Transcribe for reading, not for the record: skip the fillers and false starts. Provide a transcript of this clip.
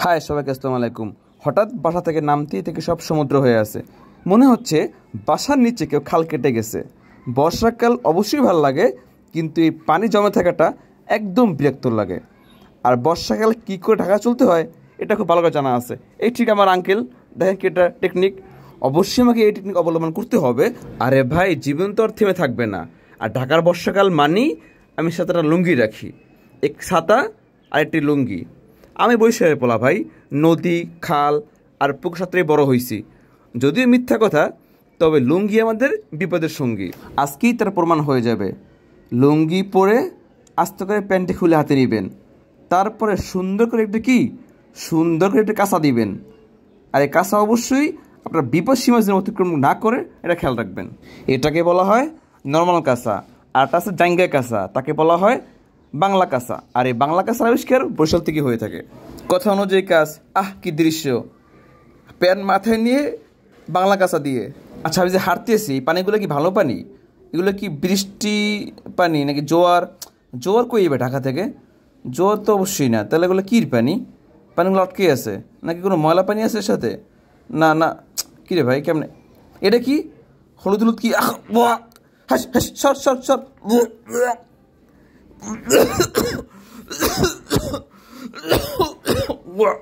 High সবাইকে আসসালামু আলাইকুম। হঠাৎ বাসা থেকে নামতেই থেকে সব সমুদ্র হয়ে আছে, মনে হচ্ছে বাসার নিচে কেউ খাল কেটে গেছে। বর্ষাকাল অবশ্যই ভালো লাগে, কিন্তু এই পানি জমে থাকাটা একদম বিরক্ত লাগে। আর বর্ষাকালে কী করে ঢাকা চলতে হয় এটা খুব ভালো করে জানা আছে। এই ঠিক আমার আঙ্কেল, দেখেন কি এটা টেকনিক। অবশ্যই আমাকে এই টেকনিক অবলম্বন করতে হবে। আরে ভাই, জীবন তো আর থেমে থাকবে না। আর ঢাকার বর্ষাকাল মানেই আমি সাথে একটা লুঙ্গি রাখি, এক ছাতা আর একটি লুঙ্গি। আমি বরিশালের পোলা ভাই, নদী খাল আর পুকুর সাঁতরেই বড় হয়েছি। যদিও মিথ্যা কথা, তবে লুঙ্গি আমাদের বিপদের সঙ্গী। আজকেই তার প্রমাণ হয়ে যাবে। লুঙ্গি পরে আস্তে করে প্যান্টে খুলে হাতে নেবেন, তারপরে সুন্দর করে একটি কাঁচা দিবেন। আর এই কাঁচা অবশ্যই আপনার বিপদ সীমা যেন অতিক্রম না করে এটা খেয়াল রাখবেন। এটাকে বলা হয় নর্মাল কাঁচা, আর একটা আছে জাঙ্গা কাঁচা, তাকে বলা হয় বাংলা কাঁচা। আর এই বাংলা কাঁচার আবিষ্কার বরিশাল থেকে হয়ে থাকে। কথা অনুযায়ী কাজ, কি দৃশ্য! প্যান মাথায় নিয়ে বাংলা কাঁচা দিয়ে। আচ্ছা, আমি যে হাঁটতেছি, পানিগুলো কি ভালো পানি? এগুলো কি বৃষ্টি পানি নাকি জোয়ার? জোয়ার কই যাবে ঢাকা থেকে? জোয়ার তো অবশ্যই না। তাহলে এগুলো কী পানি? পানিগুলো আটকে আছে নাকি কোনো ময়লা পানি আছে এর সাথে? না না, কী রে ভাই, কেমনে এটা? কি হলুদ হলুদ কি? সর সর সর। What?